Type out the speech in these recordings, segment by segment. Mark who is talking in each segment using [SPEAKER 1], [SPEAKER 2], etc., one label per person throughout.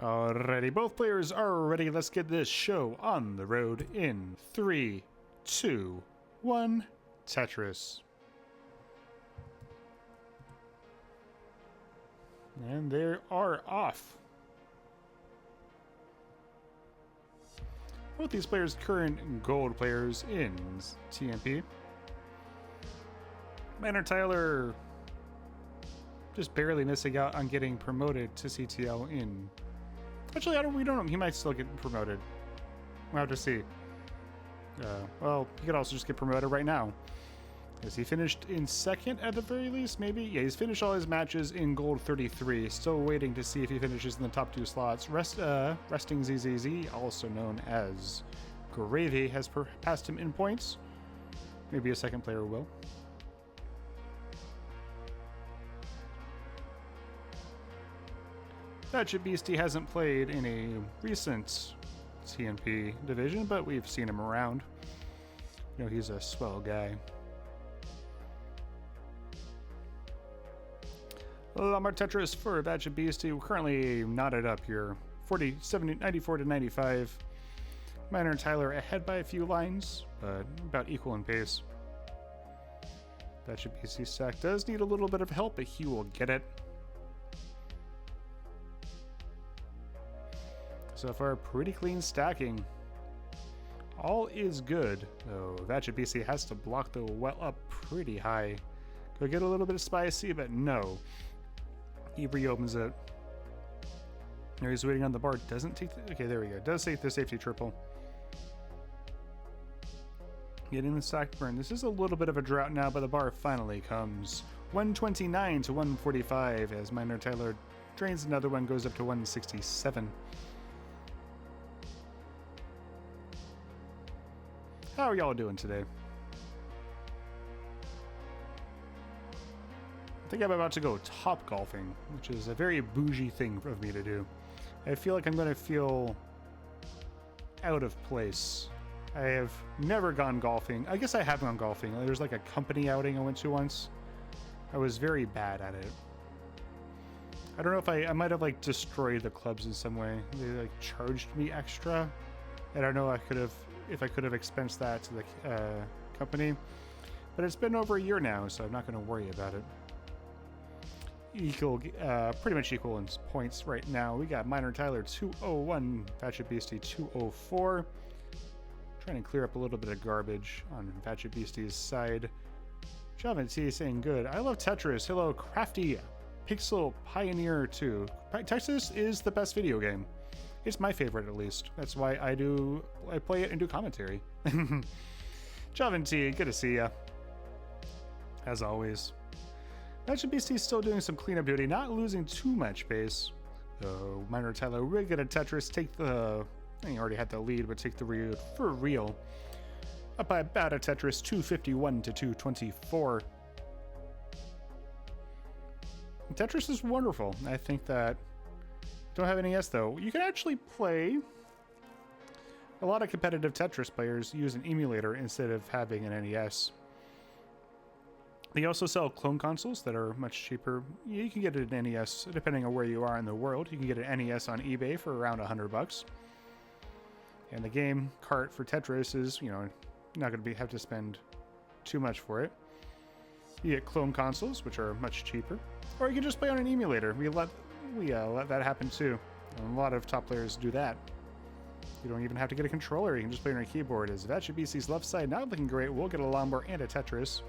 [SPEAKER 1] Alrighty, both players are ready. Let's get this show on the road in 3, 2, 1, Tetris. And they are off. Both these players current gold players in TMP. Minertyler just barely missing out on getting promoted to CTL in. Actually, we don't know. He might still get promoted. We'll have to see. Well, he could also just get promoted right now. Has he finished in second at the very least? Maybe? Yeah, he's finished all his matches in gold 33. Still waiting to see if he finishes in the top 2 slots. Resting ZZZ, also known as Gravy, has passed him in points. Maybe a second player will. VachetBeasty hasn't played in a recent TMP division, but we've seen him around. You know, he's a swell guy. Lamar Tetris for VachetBeasty. We're currently knotted up here. 94 to 95. Minertyler ahead by a few lines, but about equal in pace. VachetBeasty stack does need a little bit of help, but he will get it. So far, pretty clean stacking. All is good, though VachetBeasty has to block the well up pretty high. Could get a little bit of spicy, but no. He reopens it. There he's waiting on the bar. Doesn't take the, okay, there we go. Does take the safety triple. Getting the stack burn. This is a little bit of a drought now, but the bar finally comes. 129 to 145 as Minertyler drains another one, goes up to 167. How are y'all doing today? I think I'm about to go top golfing, which is a very bougie thing of me to do. I feel like I'm going to feel out of place. I have never gone golfing. I guess I have gone golfing. There's like a company outing I went to once. I was very bad at it. I don't know if I might have like destroyed the clubs in some way. They like charged me extra. I don't know if I could have expensed that to the company. But it's been over a year now, so I'm not going to worry about it. Equal, pretty much equal in points right now. We got Minertyler 201, VachetBeasty 204. Trying to clear up a little bit of garbage on VachetBeasty's side. Javin T saying good. I love Tetris. Hello, Crafty Pixel Pioneer 2. Tetris is the best video game. It's my favorite, at least. That's why I play it and do commentary. Javin T, good to see ya. As always. VachetBeasty is still doing some cleanup duty, not losing too much pace. Though Minertyler really good at Tetris. Take the, he already had the lead, but take the lead for real. Up by about a Tetris, 251 to 224. Tetris is wonderful. I think that, don't have NES though. You can actually play, a lot of competitive Tetris players use an emulator instead of having an NES. They also sell clone consoles that are much cheaper. You can get an NES depending on where you are in the world. You can get an NES on eBay for around $100. And the game cart for Tetris is, you know, not going to have to spend too much for it. You get clone consoles, which are much cheaper, or you can just play on an emulator. We let that happen too. And a lot of top players do that. You don't even have to get a controller. You can just play on a keyboard. As VachetBeasty's left side not looking great, we'll get a lawnmower and a Tetris.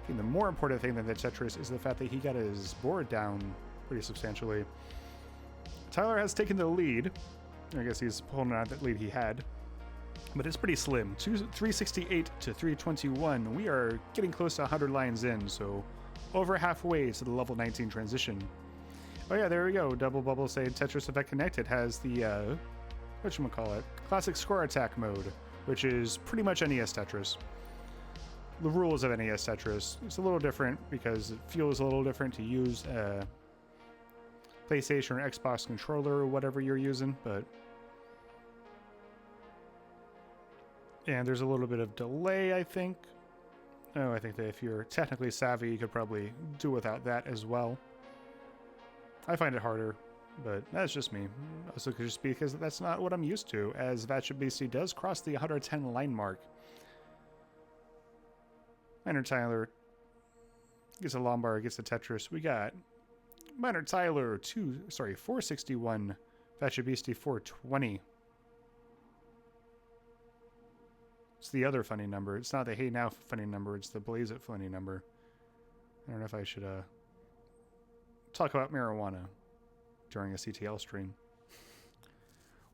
[SPEAKER 1] The more important thing than the Tetris is the fact that he got his board down pretty substantially. Tyler has taken the lead. I guess he's holding on that lead he had. But it's pretty slim. 368 to 321. We are getting close to 100 lines in, so over halfway to the level 19 transition. Oh yeah, there we go. Double Bubble saying Tetris Effect Connected has the, whatchamacallit, classic score attack mode, which is pretty much NES Tetris. The rules of NES Tetris. It's a little different because it feels a little different to use a PlayStation or Xbox controller or whatever you're using, but and there's a little bit of delay, I think. Oh, I think that if you're technically savvy, you could probably do without that as well. I find it harder. But that's just me. Also could just be because that's not what I'm used to, as VachetBeasty does cross the 110 line mark. minertyler gets a Lombard, gets a Tetris. We got minertyler 461, VachetBeasty 420. It's the other funny number. It's not the hey now funny number, it's the blaze it funny number. I don't know if I should talk about marijuana during a CTL stream.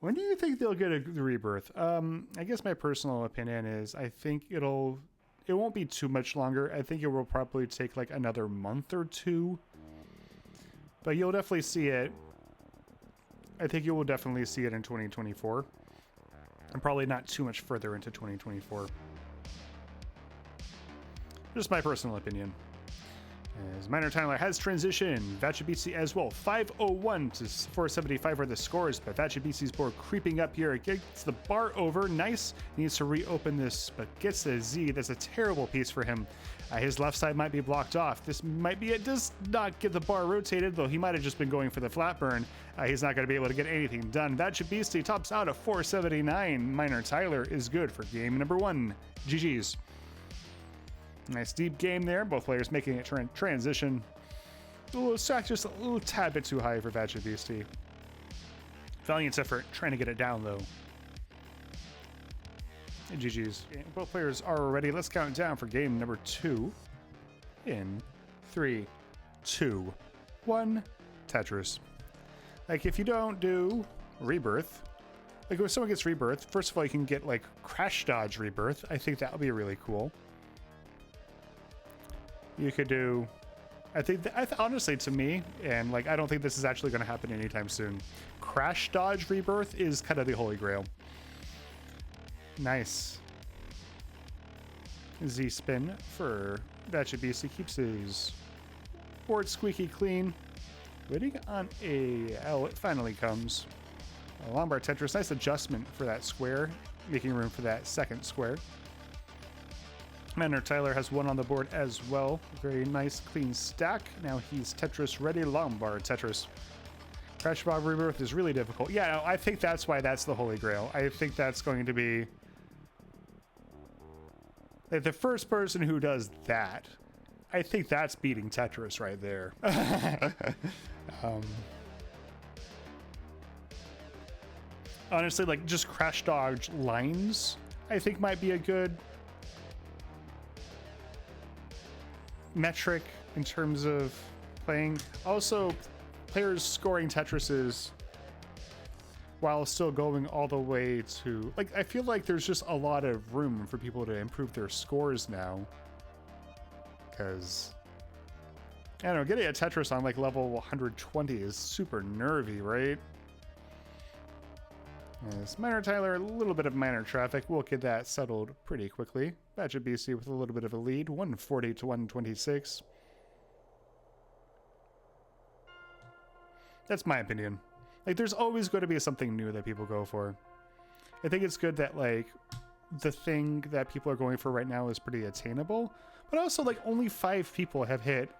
[SPEAKER 1] When do you think they'll get a rebirth? I guess my personal opinion is I think it won't be too much longer. I think it will probably take like another month or two. But you'll definitely see it. I think you will definitely see it in 2024. And probably not too much further into 2024. Just my personal opinion. As minertyler has transitioned, VachetBeasty as well. 501 to 475 are the scores, but VachetBeasty's board creeping up here. Gets the bar over. Nice. Needs to reopen this, but gets the Z. That's a terrible piece for him. His left side might be blocked off. This might be it. Does not get the bar rotated, though he might have just been going for the flat burn. He's not going to be able to get anything done. VachetBeasty tops out at 479. minertyler is good for game number 1. GG's. Nice deep game there. Both players making it transition. A little stack, just a little tad bit too high for VachetBeasty. Valiant effort trying to get it down though. And GG's. Both players are ready. Let's count down for game number 2. In 3, 2, 1. Tetris. Like if you don't do rebirth, like if someone gets rebirth, first of all you can get like crash dodge rebirth. I think that would be really cool. You could do, I think honestly to me, and like I don't think this is actually going to happen anytime soon, crash dodge rebirth is kind of the holy grail. Nice. Z spin for VachetBeasty, keeps his board squeaky clean. Waiting on a L, it finally comes. A Lombard Tetris, nice adjustment for that square, making room for that second square. minertyler has 1 on the board as well. Very nice, clean stack. Now he's Tetris ready. Lombard Tetris. Crash Bob Rebirth is really difficult. Yeah, no, I think that's why that's the holy grail. I think that's going to be like the first person who does that. I think that's beating Tetris right there. Honestly, like just crash dodge lines, I think might be a good metric in terms of playing. Also, players scoring Tetrises while still going all the way to, like, I feel like there's just a lot of room for people to improve their scores now. Because, I don't know, getting a Tetris on like level 120 is super nervy, right? Yes, minertyler, a little bit of minor traffic. We'll get that settled pretty quickly. VachetBeasty with a little bit of a lead, 140 to 126. That's my opinion. Like, there's always going to be something new that people go for. I think it's good that, like, the thing that people are going for right now is pretty attainable. But also, like, only 5 people have hit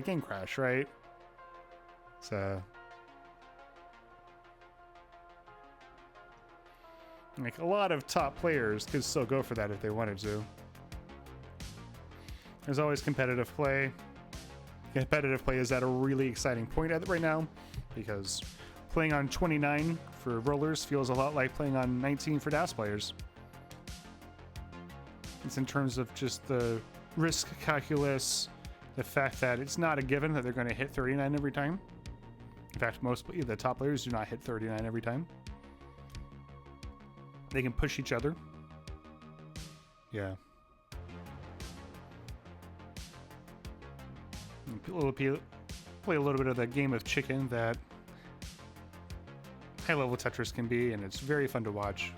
[SPEAKER 1] Game Crash, right? So, like, a lot of top players could still go for that if they wanted to. There's always competitive play. Competitive play is at a really exciting point right now, because playing on 29 for rollers feels a lot like playing on 19 for DAS players. It's in terms of just the risk calculus, the fact that it's not a given that they're going to hit 39 every time. In fact, most of the top players do not hit 39 every time. They can push each other. Yeah. Play a little bit of the game of chicken that high-level Tetris can be, and it's very fun to watch.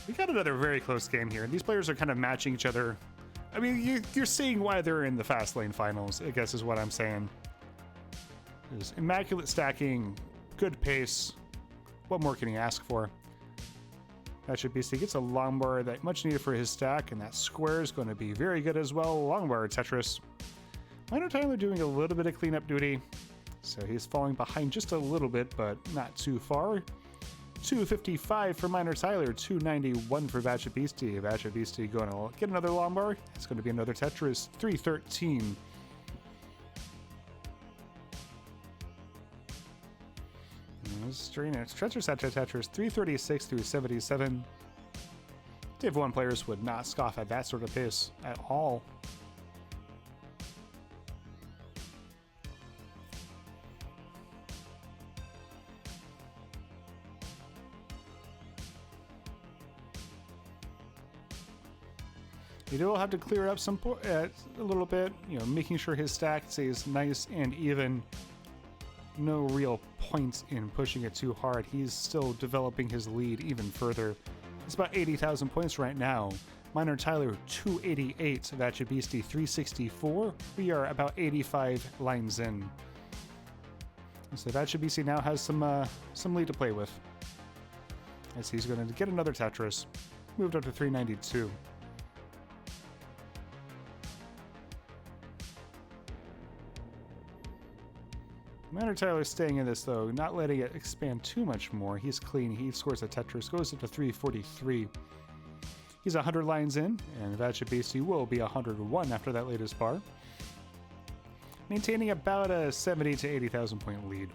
[SPEAKER 1] We got another very close game here. These players are kind of matching each other. I mean, you're seeing why they're in the fast lane finals, I guess is what I'm saying. There's immaculate stacking, good pace. What more can you ask for? VachetBeasty gets a Lombard that much needed for his stack, and that square is going to be very good as well. Lombard Tetris. minertyler doing a little bit of cleanup duty. So he's falling behind just a little bit, but not too far. 255 for minertyler, 291 for VachetBeasty. VachetBeasty going to get another Lombard. It's going to be another Tetris, 313. Tetris after Tetris, 336 through 77. Div 1 players would not scoff at that sort of pace at all. You do have to clear up some a little bit, you know, making sure his stack stays nice and even. No real point in pushing it too hard. He's still developing his lead even further. It's about 80,000 points right now. minertyler 288, VachetBeasty 364. We are about 85 lines in. So VachetBeasty now has some lead to play with, as he's going to get another Tetris. Moved up to 392. minertyler staying in this though, not letting it expand too much more. He's clean. He scores a Tetris, goes up to 343. He's 100 lines in, and VachetBeasty will be 101 after that latest bar, maintaining about a 70 to 80,000 point lead.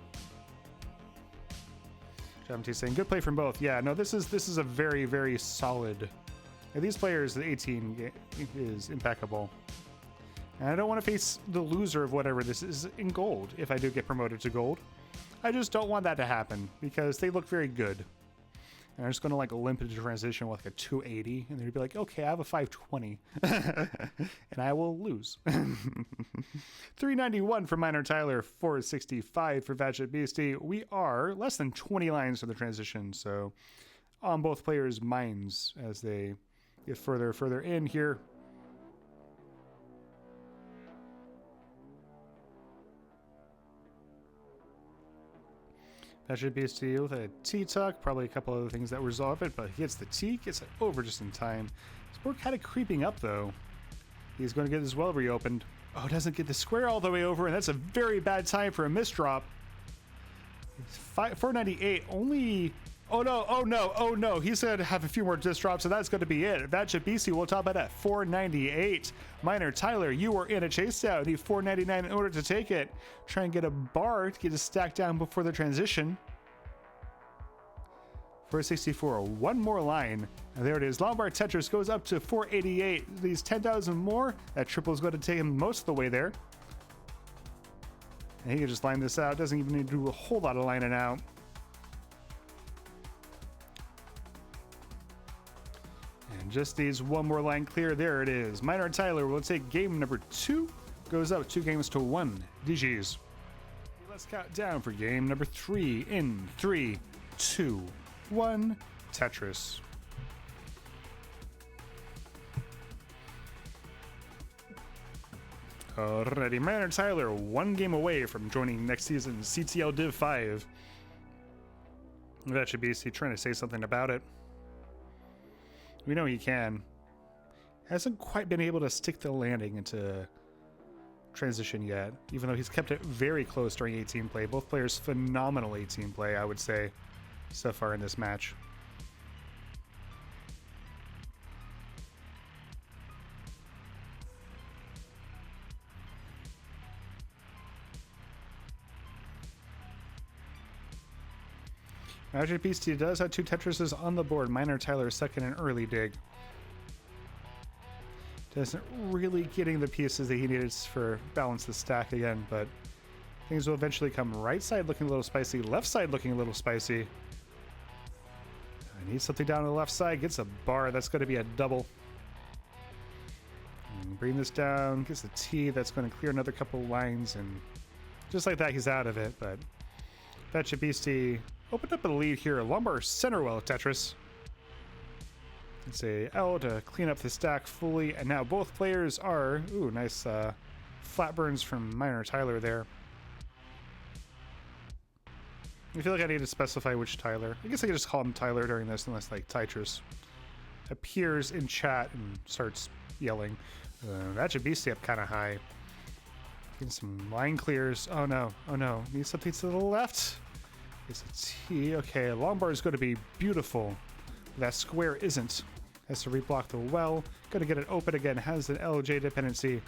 [SPEAKER 1] JMT saying good play from both. Yeah, no, this is a very, very solid. Now, these players, the 18 is impeccable. And I don't want to face the loser of whatever this is in gold if I do get promoted to gold. I just don't want that to happen because they look very good. And I'm just going to like limp into transition with like a 280 and they'd be like, okay, I have a 520 and I will lose. 391 for minertyler, 465 for VachetBeasty. We are less than 20 lines for the transition. So on both players' minds as they get further in here. VachetBeasty with a T-tuck, probably a couple other things that resolve it, but he gets the T, gets it over just in time. His board kind of creeping up though. He's going to get his well reopened. Oh, doesn't get the square all the way over, and that's a very bad time for a misdrop. 498 only. Oh no, he's going to have a few more disdrops, so that's going to be it. VachetBeasty will top it at 498. minertyler, you are in a chase down. You need 499 in order to take it. Try and get a bar to get a stack down before the transition. 464, one more line. And there it is. Lombard Tetris goes up to 488. These 10,000 more. That triple is going to take him most of the way there. And he can just line this out. Doesn't even need to do a whole lot of lining out. Just needs one more line clear. There it is. minertyler will take game number 2. Goes up 2 games to 1. DGs. Let's count down for game number 3 in 3, 2, 1. Tetris. Alrighty, minertyler 1 game away from joining next season's CTL Div 5. VachetBeasty trying to say something about it. We know he can. Hasn't quite been able to stick the landing into transition yet, even though he's kept it very close during 18 play. Both players phenomenal 18 play, I would say, so far in this match. VachetBeasty does have 2 Tetrises on the board. minertyler second and early dig. Doesn't really getting the pieces that he needed for balance the stack again, but things will eventually come. Right side looking a little spicy, left side looking a little spicy. I need something down on the left side. Gets a bar. That's going to be a double. And bring this down. Gets the T. That's going to clear another couple lines, and just like that, he's out of it. But VachetBeasty opened up a lead here. Lombard center well Tetris. It's a L to clean up the stack fully, and now both players are nice flat burns from minertyler there. I feel like I need to specify which Tyler. I guess I could just call him Tyler during this, unless like Tetris appears in chat and starts yelling. VachetBeasty up kind of high. Getting some line clears. Oh no, oh no. Need something to the left. It's a T. Okay, long bar is going to be beautiful. That square isn't. Has to reblock the well. Gonna get it open again. Has an LJ dependency.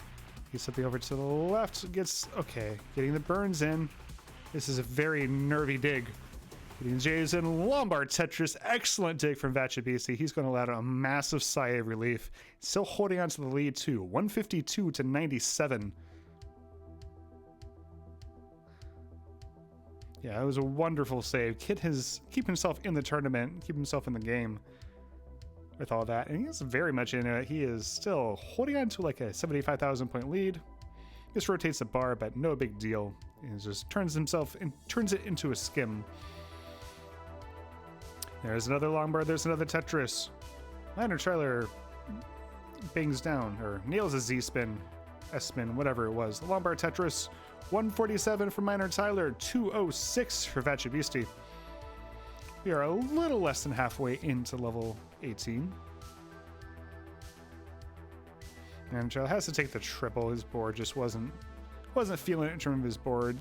[SPEAKER 1] Gets something over to the left. Gets, okay, getting the burns in. This is a very nervy dig. Getting J's in. Lombard Tetris. Excellent dig from VachetBeasty. He's going to allow a massive sigh of relief. Still holding on to the lead too. 152 to 97. Yeah, it was a wonderful save. Keep himself in the tournament, keep himself in the game with all that. And he's very much in it. He is still holding on to like a 75,000 point lead. Just rotates the bar, but no big deal. He just turns it into a skim. There's another long bar, there's another Tetris. minertyler bangs down, or nails a Z spin, S spin, whatever it was. The long bar Tetris. 147 for minertyler, 206 for VachetBeasty. We are a little less than halfway into level 18. And Joe has to take the triple. His board just wasn't feeling it in terms of his board.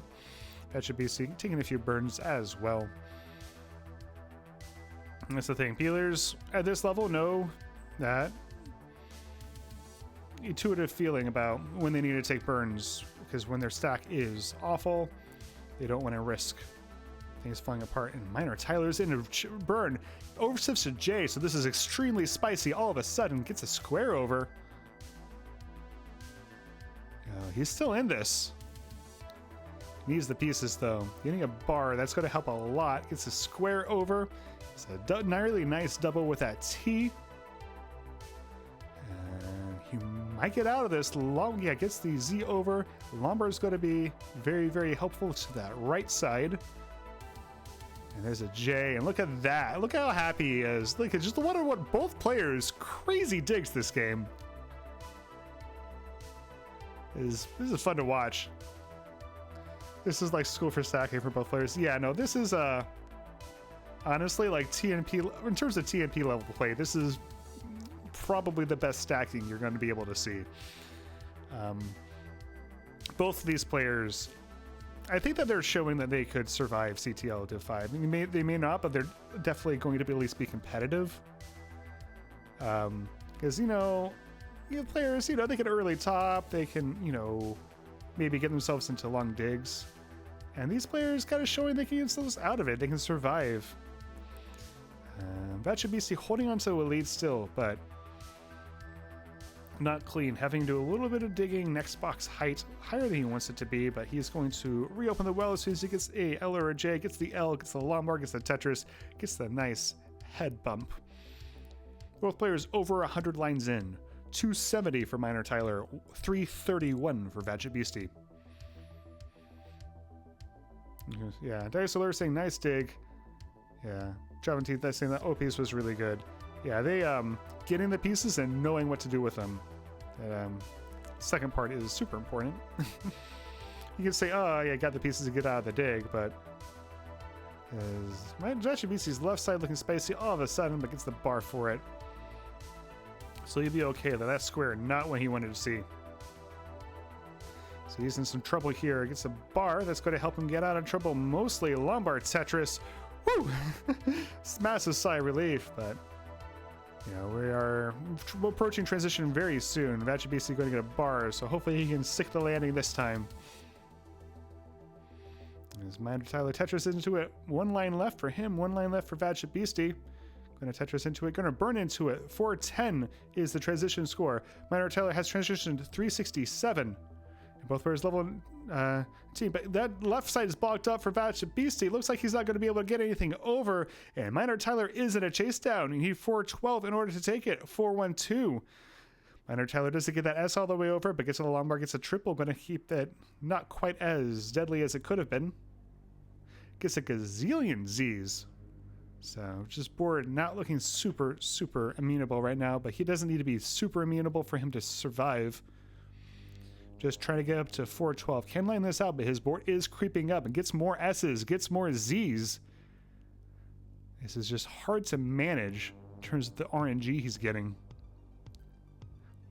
[SPEAKER 1] VachetBeasty taking a few burns as well. And that's the thing. Peelers at this level know that intuitive feeling about when they need to take burns, because when their stack is awful, they don't want to risk things falling apart. And minertyler's in a burn. Overshifts to J, so this is extremely spicy. All of a sudden, gets a square over. He's still in this. Needs the pieces, though. Getting a bar, that's going to help a lot. Gets a square over. It's a really nice double with that T. He might get out of this. Yeah, gets the Z over. Lumber is going to be very, very helpful to that right side. And there's a J, and look at that. Look how happy he is. Look, just wonder what both players crazy digs this game. This is fun to watch. This is like school for stacking for both players. Yeah, no, this is honestly like TNP in terms of TNP level play. This is probably the best stacking you're going to be able to see. Both of these players, I think that they're showing that they could survive CTL Div 5. I mean, they may not, but they're definitely going to at least be competitive. Because, players, they can early top, they can, maybe get themselves into long digs. And these players kind of showing they can get themselves out of it. They can survive. VachetBeasty holding on to a lead still, but not clean. Having to do a little bit of digging. Next box height higher than he wants it to be, but he's going to reopen the well as soon as he gets a L or a J, gets the L, gets the Lombard, gets the Tetris, gets the nice head bump. Both players over 100 lines in. 270 for minertyler, 331 for VachetBeasty. Yeah, Dice Alert saying nice dig. Yeah, Javentine that's saying that O piece was really good. Yeah, they getting the pieces and knowing what to do with them. Second part is super important. You can say, oh yeah, got the pieces to get out of the dig, but my VachetBeasty's left side looking spicy all of a sudden, but gets the bar for it. So he'll be okay though. That square, not what he wanted to see. So he's in some trouble here. Gets a bar that's going to help him get out of trouble. Mostly Lombard Tetris. Woo! Massive sigh of relief, but we are approaching transition very soon. VachetBeasty going to get a bar, so hopefully he can stick the landing this time. As minertyler Tetris into it. One line left for him, one line left for VachetBeasty. Going to Tetris into it, going to burn into it. 410 is the transition score. minertyler has transitioned 367. And both players level team, but that left side is blocked up for VachetBeasty. Looks like he's not going to be able to get anything over. And minertyler is in a chase down. You need 412 in order to take it. 412. minertyler doesn't get that S all the way over, but gets to the Lombard, gets a triple. Going to keep that not quite as deadly as it could have been. Gets a gazillion Z's. So just board not looking super, super amenable right now, but he doesn't need to be super amenable for him to survive. Just trying to get up to 412. Can line this out, but his board is creeping up and gets more S's, gets more Z's. This is just hard to manage in terms of the RNG he's getting.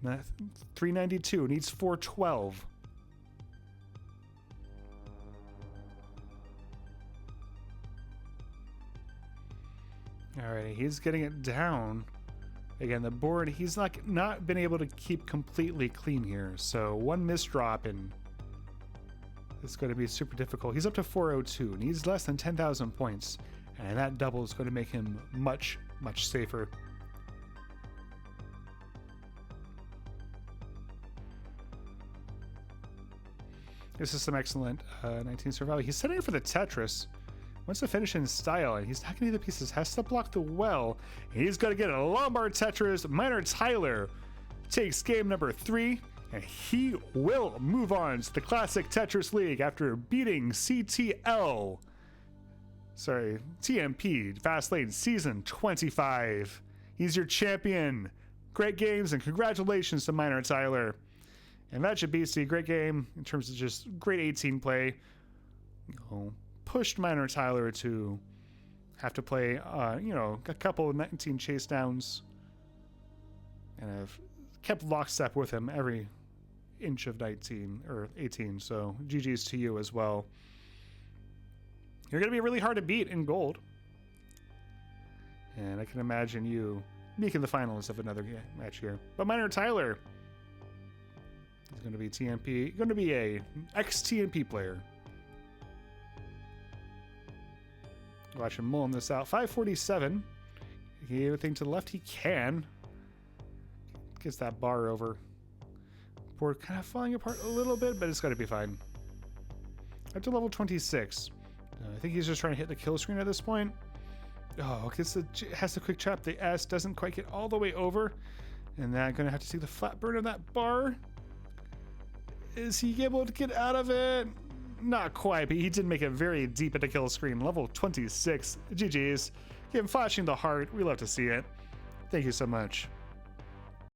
[SPEAKER 1] 392 needs 412. All right, he's getting it down. Again, the board, he's not been able to keep completely clean here. So one misdrop and it's going to be super difficult. He's up to 402, needs less than 10,000 points. And that double is going to make him much, much safer. This is some excellent 19 survival. He's setting it for the Tetris. Wants to finish in style, and he's not going to need the pieces. Has to block the well. And he's going to get a Lombard Tetris. minertyler takes game number 3, and he will move on to the Classic Tetris League after beating TMP Fast Lane Season 25. He's your champion. Great games, and congratulations to minertyler. And VachetBeasty, great game in terms of just great 18 play. Pushed minertyler to have to play, a couple of 19 chase downs, and have kept lockstep with him every inch of 19 or 18. So GG's to you as well. You're going to be really hard to beat in gold, and I can imagine you making the finals of another match here. But minertyler is going to be TMP, going to be a ex-TMP player. Watch him mulling this out. 547. Everything to the left he can. Gets that bar over. Board kind of falling apart a little bit, but it's got to be fine. Up to level 26. I think he's just trying to hit the kill screen at this point. Oh, has the quick chop. The S doesn't quite get all the way over. And then I'm going to have to see the flat burn of that bar. Is he able to get out of it? Not quite, but he did make it very deep into kill screen. Level 26. GG's. Him flashing the heart. We love to see it. Thank you so much.